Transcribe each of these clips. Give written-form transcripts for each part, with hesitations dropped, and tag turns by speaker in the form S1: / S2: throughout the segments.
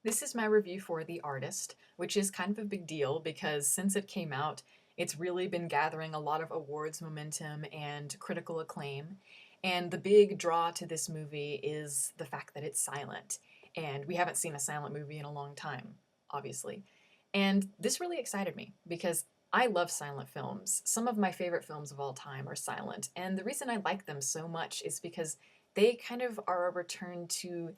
S1: This is my review for The Artist, which is kind of a big deal because since it came out, it's really been gathering a lot of awards momentum and critical acclaim. And the big draw to this movie is the fact that it's silent. And we haven't seen a silent movie in a long time, obviously. And this really excited me because I love silent films. Some of my favorite films of all time are silent. And the reason I like them so much is because they kind of are a return to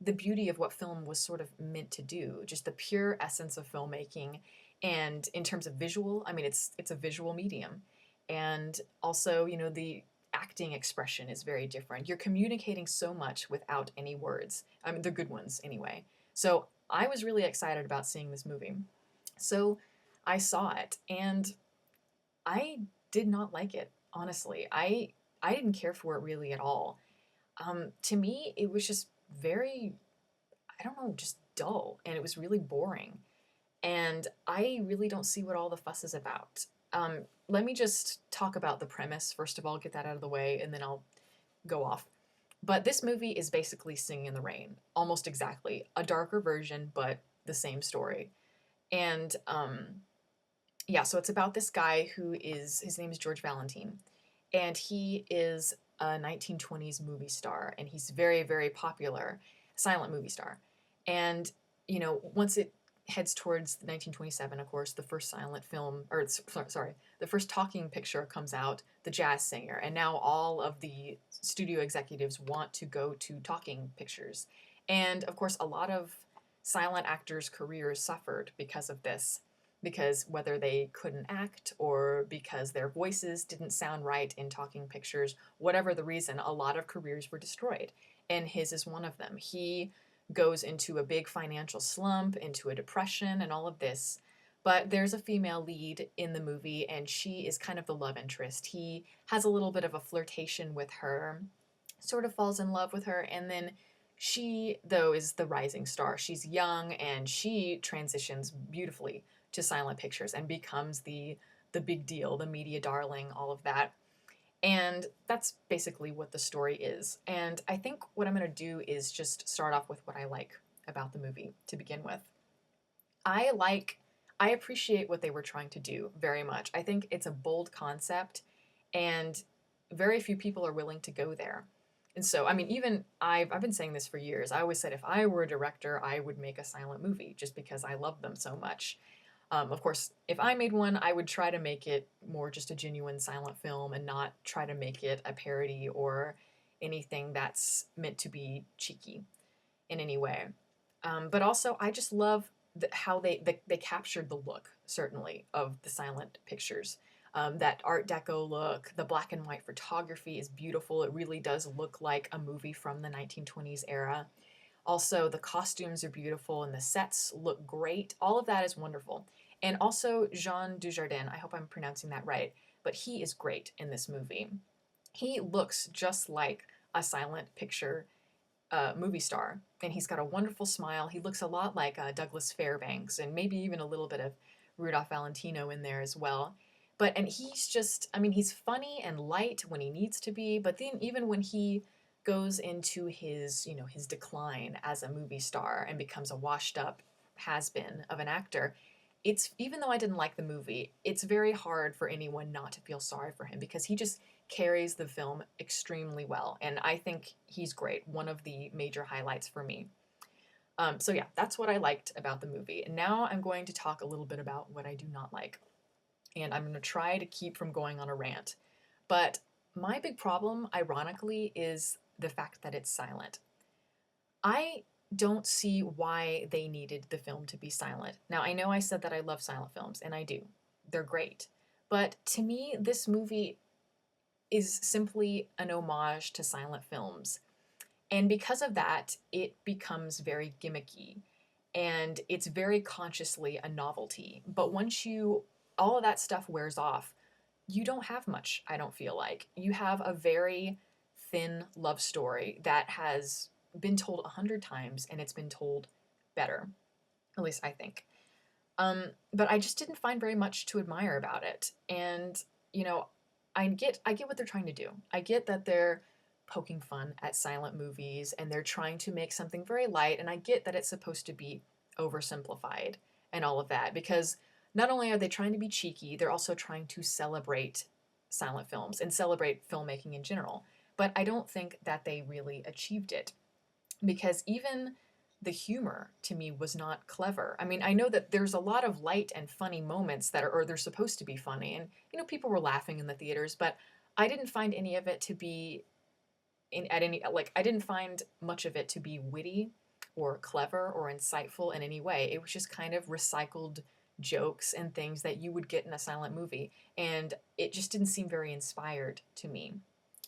S1: the beauty of what film was sort of meant to do, just the pure essence of filmmaking. And in terms of visual, I mean, it's a visual medium, and also, the acting expression is very different. You're communicating so much without any words. I mean, the good ones anyway. So I was really excited about seeing this movie. So I saw it, and I did not like it. Honestly, I didn't care for it really at all. To me, it was just very, I don't know, just dull, and it was really boring. And I really don't see what all the fuss is about. Let me just talk about the premise first of all, get that out of the way, and then I'll go off. But this movie is basically Singing in the Rain, almost exactly. A darker version, but the same story. And yeah, so it's about this guy his name is George Valentine, and he is a 1920s movie star, and he's very, very popular, silent movie star. And, once it heads towards 1927, of course, the first silent film, or sorry, the first talking picture comes out, The Jazz Singer, and now all of the studio executives want to go to talking pictures. And, of course, a lot of silent actors' careers suffered because of this, because whether they couldn't act or because their voices didn't sound right in talking pictures, whatever the reason, a lot of careers were destroyed. And his is one of them. He goes into a big financial slump, into a depression, and all of this. But there's a female lead in the movie, and she is kind of the love interest. He has a little bit of a flirtation with her, sort of falls in love with her, and then she, though, is the rising star. She's young and she transitions beautifully to silent pictures and becomes the big deal, the media darling, all of that. And that's basically what the story is. And I think what I'm going to do is just start off with what I like about the movie to begin with. I like I appreciate what they were trying to do very much. I think it's a bold concept, and very few people are willing to go there. And so, I mean, even I've been saying this for years. I always said if I were a director, I would make a silent movie just because I love them so much. Of course, if I made one, I would try to make it more just a genuine silent film and not try to make it a parody or anything that's meant to be cheeky in any way. But also, I just love how they captured the look, certainly, of the silent pictures. That Art Deco look, the black and white photography is beautiful. It really does look like a movie from the 1920s era. Also, the costumes are beautiful and the sets look great. All of that is wonderful. And also, Jean Dujardin, I hope I'm pronouncing that right, but he is great in this movie. He looks just like a silent picture movie star, and he's got a wonderful smile. He looks a lot like Douglas Fairbanks, and maybe even a little bit of Rudolph Valentino in there as well. And he's just, I mean, he's funny and light when he needs to be, but then even when he goes into his decline as a movie star and becomes a washed up has been of an actor, it's, even though I didn't like the movie, it's very hard for anyone not to feel sorry for him because he just carries the film extremely well, and I think he's great. One of the major highlights for me. So yeah, that's what I liked about the movie. And now I'm going to talk a little bit about what I do not like, and I'm going to try to keep from going on a rant. But my big problem, ironically, is the fact that it's silent. I don't see why they needed the film to be silent. Now, I know I said that I love silent films, and I do. They're great. But to me, this movie is simply an homage to silent films. And because of that, it becomes very gimmicky and it's very consciously a novelty. But once all of that stuff wears off, you don't have much, I don't feel like. You have a very thin love story that has been told 100 times and it's been told better, at least I think. But I just didn't find very much to admire about it. And, you know, I get what they're trying to do. I get that they're poking fun at silent movies, and they're trying to make something very light. And I get that it's supposed to be oversimplified and all of that, because not only are they trying to be cheeky, they're also trying to celebrate silent films and celebrate filmmaking in general. But I don't think that they really achieved it, because even the humor to me was not clever. I mean, I know that there's a lot of light and funny moments that are, or they're supposed to be funny, and people were laughing in the theaters, but I didn't find any of it to be I didn't find much of it to be witty or clever or insightful in any way. It was just kind of recycled jokes and things that you would get in a silent movie, and it just didn't seem very inspired to me,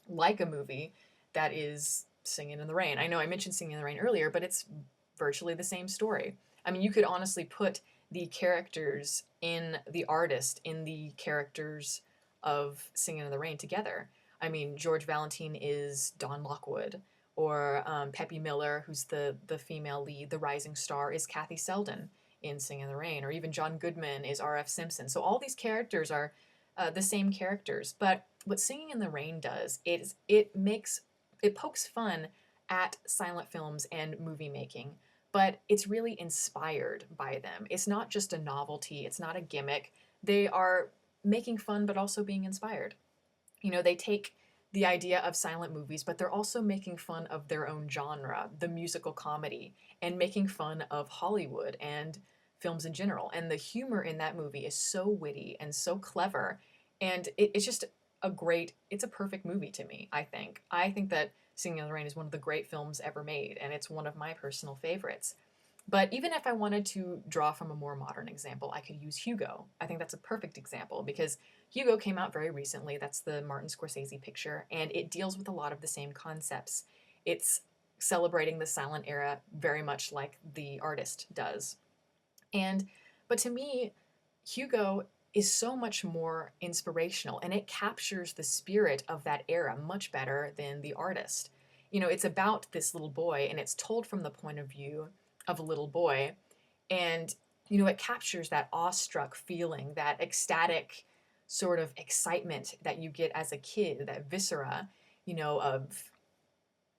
S1: like a movie that is Singing in the Rain. I know I mentioned Singing in the Rain earlier, but it's virtually the same story. I mean, you could honestly put the characters in The Artist in the characters of Singing in the Rain together. I mean, George Valentine is Don Lockwood, or Peppy Miller, who's the female lead, the rising star, is Kathy Selden in Singing in the Rain, or even John Goodman is R.F. Simpson. So all these characters are the same characters. But what Singing in the Rain does is it pokes fun at silent films and movie making, but it's really inspired by them. It's not just a novelty, it's not a gimmick. They are making fun, but also being inspired. They take the idea of silent movies, but they're also making fun of their own genre, the musical comedy, and making fun of Hollywood and films in general. And the humor in that movie is so witty and so clever, and it's just it's a perfect movie to me, I think. I think that Singing in the Rain is one of the great films ever made, and it's one of my personal favorites. But even if I wanted to draw from a more modern example, I could use Hugo. I think that's a perfect example, because Hugo came out very recently. That's the Martin Scorsese picture, and it deals with a lot of the same concepts. It's celebrating the silent era very much like The Artist does. But to me, Hugo is so much more inspirational, and it captures the spirit of that era much better than The Artist. It's about this little boy, and it's told from the point of view of a little boy, and it captures that awestruck feeling, that ecstatic sort of excitement that you get as a kid, that viscera, of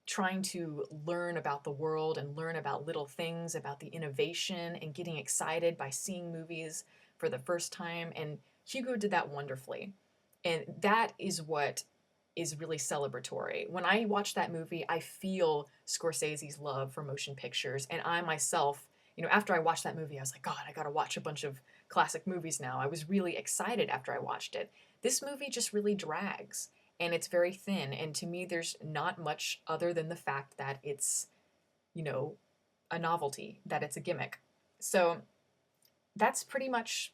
S1: trying to learn about the world and learn about little things, about the innovation, and getting excited by seeing movies for the first time. And Hugo did that wonderfully. And that is what is really celebratory. When I watch that movie, I feel Scorsese's love for motion pictures. And I myself, after I watched that movie, I was like, God, I got to watch a bunch of classic movies now. I was really excited after I watched it. This movie just really drags, and it's very thin. And to me, there's not much other than the fact that it's, a novelty, that it's a gimmick. So that's pretty much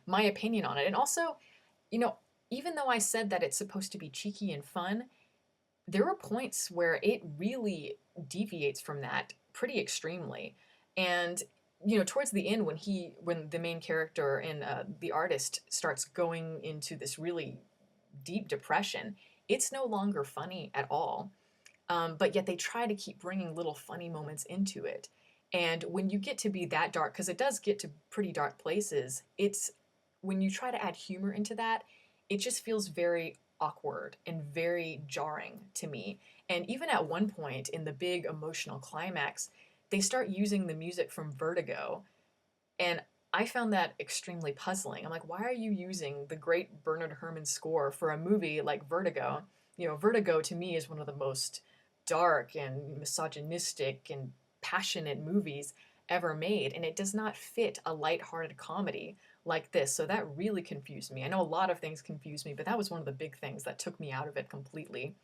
S1: my opinion on it. And also, you know, even though I said that it's supposed to be cheeky and fun, there are points where it really deviates from that pretty extremely. And towards the end, when the main character and The Artist starts going into this really deep depression, it's no longer funny at all. But yet they try to keep bringing little funny moments into it. And when you get to be that dark, because it does get to pretty dark places, it's when you try to add humor into that, it just feels very awkward and very jarring to me. And even at one point in the big emotional climax, they start using the music from Vertigo. And I found that extremely puzzling. I'm like, why are you using the great Bernard Herrmann score for a movie like Vertigo? Vertigo to me is one of the most dark and misogynistic and passionate movies ever made, and it does not fit a lighthearted comedy like this. So that really confused me. I know a lot of things confused me, but that was one of the big things that took me out of it completely.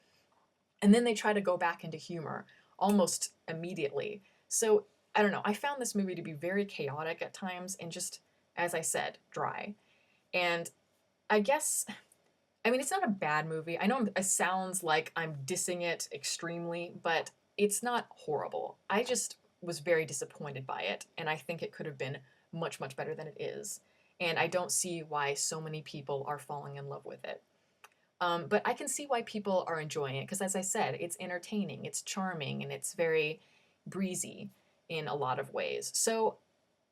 S1: And then they try to go back into humor almost immediately. So I don't know. I found this movie to be very chaotic at times and just, as I said, dry. And I guess, I mean, it's not a bad movie. I know it sounds like I'm dissing it extremely, but it's not horrible. I just was very disappointed by it, and I think it could have been much, much better than it is. And I don't see why so many people are falling in love with it. But I can see why people are enjoying it because, as I said, it's entertaining, it's charming, and it's very breezy in a lot of ways. So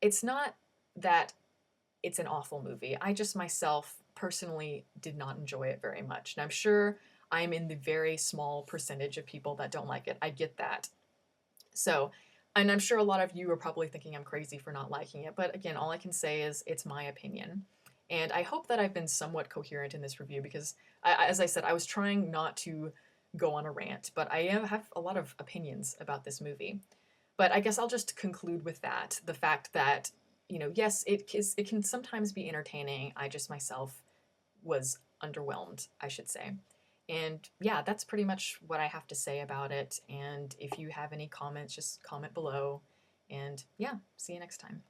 S1: it's not that it's an awful movie. I just myself personally did not enjoy it very much. And I'm sure I'm in the very small percentage of people that don't like it. I get that. So, and I'm sure a lot of you are probably thinking I'm crazy for not liking it, but again, all I can say is it's my opinion. And I hope that I've been somewhat coherent in this review because, as I said, I was trying not to go on a rant, but have a lot of opinions about this movie. But I guess I'll just conclude with that the fact that, yes, it can sometimes be entertaining. I just myself was underwhelmed, I should say. And yeah, that's pretty much what I have to say about it. And if you have any comments, just comment below. And yeah, see you next time.